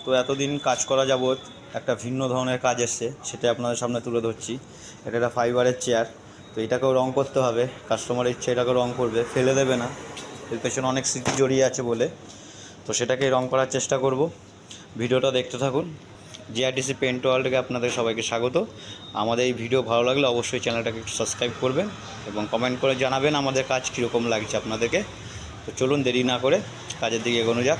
তো এতদিন কাজ করা যাবৎ একটা ভিন্ন ধরনের কাজ এসছে, সেটা আপনাদের সামনে তুলে ধরছি। এটা একটা ফাইবারের চেয়ার। তো এটাকেও রং করতে হবে, কাস্টমার ইচ্ছে এটাকে রং করবে, ফেলে দেবে না, এর পেছনে অনেক স্মৃতি জড়িয়ে আছে বলে। তো সেটাকেই রং করার চেষ্টা করব। ভিডিওটা দেখতে থাকুন। জিআরটিসি পেন্ট ওয়ার্ল্ডকে আপনাদের সবাইকে স্বাগত। আমাদের এই ভিডিও ভালো লাগলে অবশ্যই চ্যানেলটাকে একটু সাবস্ক্রাইব করবেন এবং কমেন্ট করে জানাবেন আমাদের কাজ কীরকম লাগছে আপনাদেরকে। তো চলুন দেরি না করে কাজের দিকে এগোনো যাক।